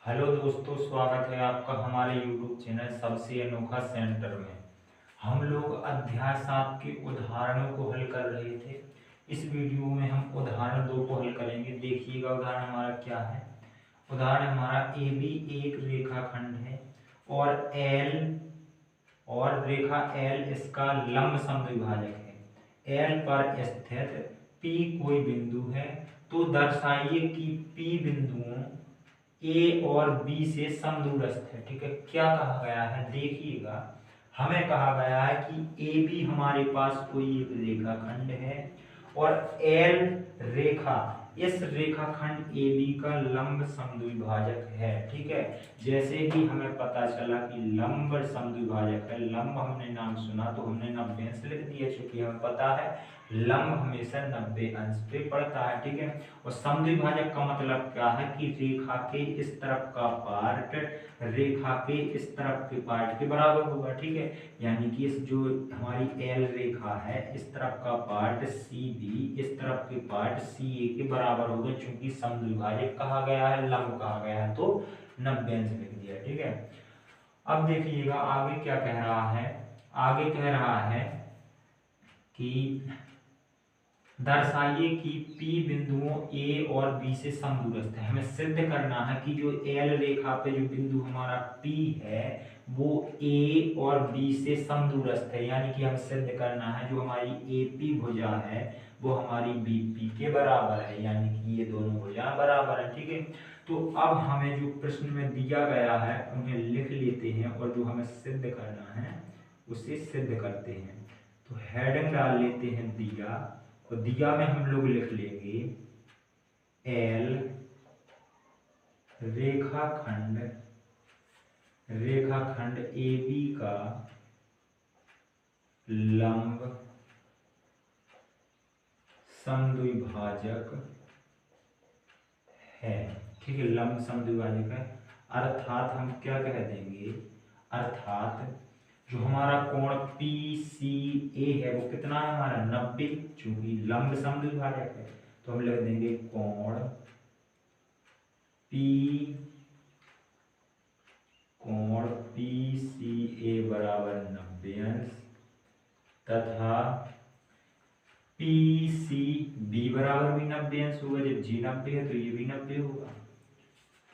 Hello दोस्तों, स्वागत है आपका हमारे YouTube चैनल सबसे अनोखा सेंटर में। हम लोग अध्याय 7 के उदाहरणों को हल कर रहे थे। इस वीडियो में हम उदाहरण 2 को हल करेंगे। देखिएगा उदाहरण हमारा क्या है। उदाहरण हमारा ए बी एक रेखाखंड है और रेखा एल इसका लंब समद्विभाजक है। एल पर स्थित पी कोई बिंदु है, तो दर्शाइए कि पी बिंदुओं ए और बी से समदूरस्थ है। ठीक है, क्या कहा गया है देखिएगा। हमें कहा गया है कि ए बी हमारे पास कोई एक रेखाखंड है और एल रेखा इस रेखाखंड ए बी का लंब समद्विभाजक है। ठीक है, जैसे ही हमें पता चला कि लंब समद्विभाजक है, लंब हमने नाम सुना तो हमने 90 अंश लिख दिया, चूंकि हमें पता है लंब हमेशा 90 अंश पे पड़ता है। ठीक है, और समद्विभाजक का मतलब क्या है कि रेखा के इस तरफ का पार्ट रेखा के इस तरफ के पार्ट के बराबर होगा। ठीक है, यानी कि इस जो हमारी एल रेखा है इस तरफ का पार्ट सी बी इस तरफ के पार्ट सी ए के बराबर होगा। चूंकि समद्विभाजक कहा गया है, लंब कहा गया है, तो 90 अंश लिख दिया। ठीक है, अब देखिएगा आगे क्या कह रहा है। आगे कह रहा है कि दर्शाइए कि P बिंदुओं A और B से समदूरस्थ है। हमें सिद्ध करना है कि जो L रेखा पे जो बिंदु हमारा P है वो A और B से समदूरस्थ है, यानी कि हमें सिद्ध करना है जो हमारी AP भुजा है वो हमारी BP के बराबर है, यानी कि ये दोनों भुजा बराबर है। ठीक है, तो अब हमें जो प्रश्न में दिया गया है उन्हें लिख लेते हैं और जो हमें सिद्ध करना है उसे सिद्ध करते हैं। तो हेडिंग डाल लेते हैं दिया, तो दिया में हम लोग लिख लेंगे एल रेखाखंड ए बी का लंब समद्विभाजक है। ठीक है, लंब समद्विभाजक है, अर्थात हम क्या कह देंगे, अर्थात जो हमारा कोण पी सी ए है वो कितना है हमारा 90। चूंकि लंब समद्विभाजक है तो हम लिख देंगे कोण पी सी ए बराबर 90 अंश तथा पी सी बी बराबर भी 90 अंश होगा। जब जी 90 है तो ये भी 90 होगा,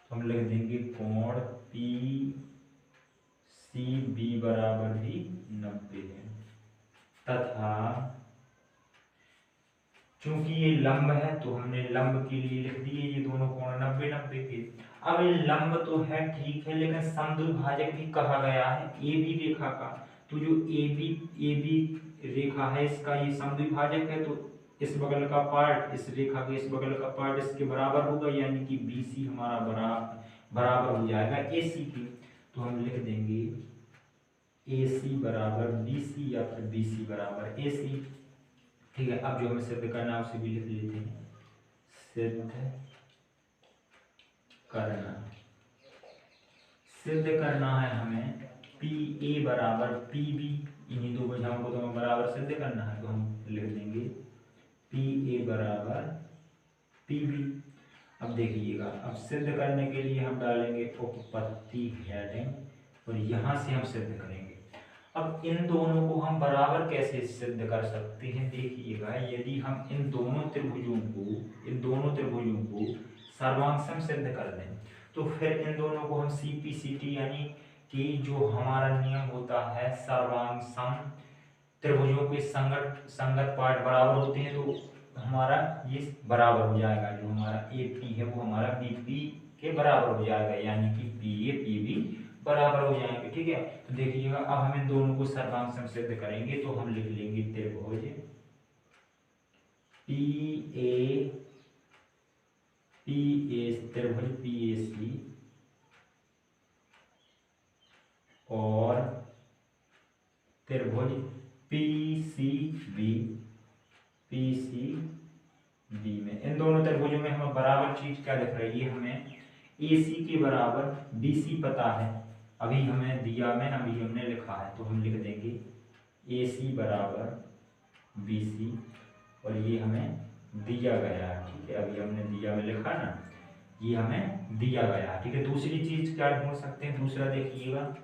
तो हम लिख देंगे कोण पी सी बी बराबर भी 90 है तथा चूंकि ये लंब है तो हमने लंब के लिए लिख दिए ये दोनों कोण 90 90 के। अब ये लंब तो है ठीक है, लेकिन समद्विभाजक भी कहा गया है ए बी रेखा का, तो जो ए बी रेखा है इसका ये समद्विभाजक है, तो इस बगल का पार्ट इस रेखा के इस बगल का पार्ट इसके बराबर होगा, यानी कि बी सी हमारा बराबर हो जाएगा ए सी के। तो हम लिख देंगे ए सी बराबर बी सी या फिर बी सी बराबर ए सी। ठीक है, अब जो हमें सिद्ध करना है उसे भी लिख लेते हैं। सिद्ध करना है हमें पी ए बराबर पी बी, इन्हीं दो भुजाओं को तो हमें बराबर सिद्ध करना है, तो हम लिख देंगे पी ए बराबर पी बी। अब देखिएगा, अब सिद्ध करने के लिए हम डालेंगे उपपत्ति हेडिंग और यहां से हम सिद्ध करेंगे। अब इन दोनों को हम बराबर कैसे सिद्ध कर सकते हैं देखिएगा। यदि हम इन दोनों त्रिभुजों को सर्वांग सिद्ध कर दें तो फिर इन दोनों को हम CP/CT यानी कि जो हमारा नियम होता है सर्वांग सम त्रिभुजों के संगत पार्ट बराबर होते हैं, तो हमारा ये बराबर हो जाएगा। जो हमारा AP है वो हमारा BP के बराबर हो जाएगा, यानी कि PA PB बराबर हो जाएंगे। ठीक है, तो देखिएगा अब हम इन दोनों को सर्वांग सिद्ध करेंगे, तो हम लिख लेंगे त्रिभुज त्रिभुज PAC और त्रिभुज PCB में। इन दोनों त्रिभुजों में हमें बराबर चीज क्या दिख रही है, हमें AC के बराबर BC पता है, अभी हमें दिया में अभी हमने लिखा है, तो हम लिख देंगे AC बराबर BC और ये हमें दिया गया है। ठीक है, अभी हमने दिया में लिखा ना, ये हमें दिया गया। ठीक है, दूसरी चीज क्या ढूंढ सकते हैं, दूसरा देखिएगा,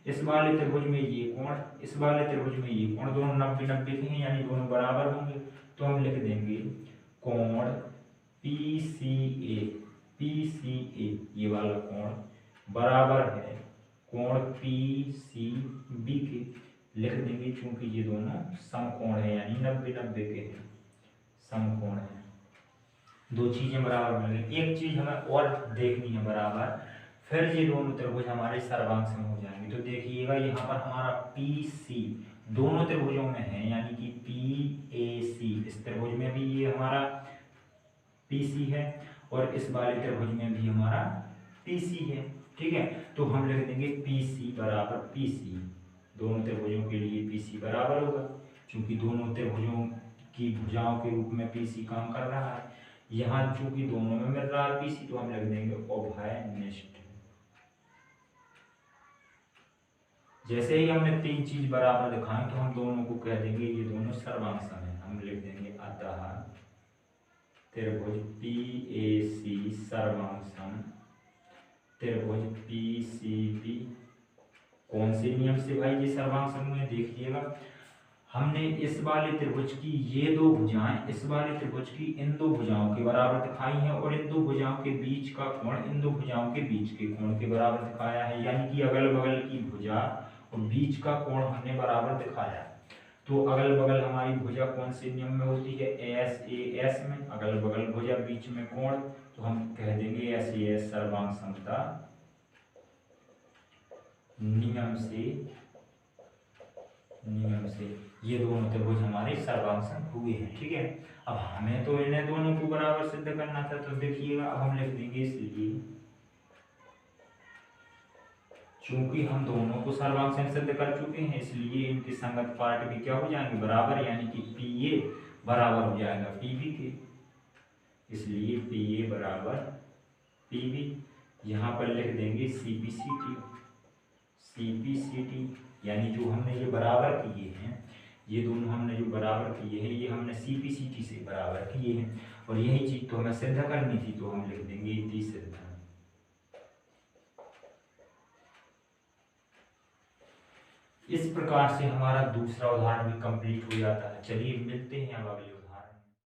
इस वाले त्रिभुज में ये कोण, इस वाले त्रिभुज में ये कोण, दोनों 90-90 के हैं, यानी दोनों बराबर होंगे। तो हम लिख देंगे कोण PCA, PCA ये वाला कोण बराबर है कोण PCB के, लिख देंगे, चूंकि ये दोनों समकोण है, यानी 90-90 के हैं, समकोण है। दो चीजें बराबर मिल गई। एक चीज हमें और देखनी है बराबर, फिर ये दोनों त्रिभुज हमारे सर्वांग हो जाएंगे। तो देखिएगा यहाँ पर हमारा PC दोनों त्रिभुजों में है, यानी कि PAC, इस त्रिभुज में भी ये हमारा PC है और इस वाले त्रिभुज में भी हमारा PC है। ठीक है, तो हम लिख देंगे PC बराबर PC, दोनों त्रिभुजों के लिए PC बराबर होगा, क्योंकि दोनों त्रिभुजों की भुजाओं के रूप में PC काम कर रहा है। यहाँ चूंकि दोनों में मिल रहा है PC, तो हम लिख देंगे उभयनिष्ठ। जैसे ही हमने तीन चीज बराबर दिखाई, तो हम दोनों को कह देंगे ये दोनों सर्वांग सम है। हम लिख देंगे अतः त्रिभुज PAC सर्वांग सम त्रिभुज PCB। कौन से नियम से भाई ये सर्वांग सम हुए, देखिएगा, हमने इस वाले त्रिभुज की ये दो भुजाएं इस वाले त्रिभुज की इन दो भुजाओं के बराबर दिखाई हैं, और इन दो भुजाओं के बीच का कोण इन दो भुजाओं के बीच के कोण के बराबर दिखाया है, यानी कि अगल बगल की भुजा और बीच का कोण हमने बराबर दिखाया। तो अगल बगल हमारी भुजा कौन से नियम में होती है, SAS में, अगल बगल भुजा बीच में कोण, तो हम कह देंगे SAS सर्वांग समता नियम से ये दोनों त्रिभुज हमारे सर्वांग सम हुए हैं। ठीक है, अब हमें तो इन्हें दोनों को बराबर सिद्ध करना था, तो देखिएगा अब हम लिख देंगे, इसलिए चूंकि हम दोनों को सर्वांग सम सिद्ध कर चुके हैं, इसलिए इनके संगत पार्ट भी क्या हो जाएंगे, बराबर, यानी कि PA बराबर हो जाएगा PB के, इसलिए PA बराबर PB। यहाँ पर लिख देंगे CPCT, यानी जो हमने ये बराबर किए हैं, ये दोनों हमने जो बराबर किए हैं, ये हमने CPCT से बराबर किए हैं, और यही चीज तो हमें सिद्ध करनी थी, तो हम लिख देंगे इति सिद्धम। इस प्रकार से हमारा दूसरा उदाहरण भी कंप्लीट हो जाता है। चलिए मिलते हैं अब अगले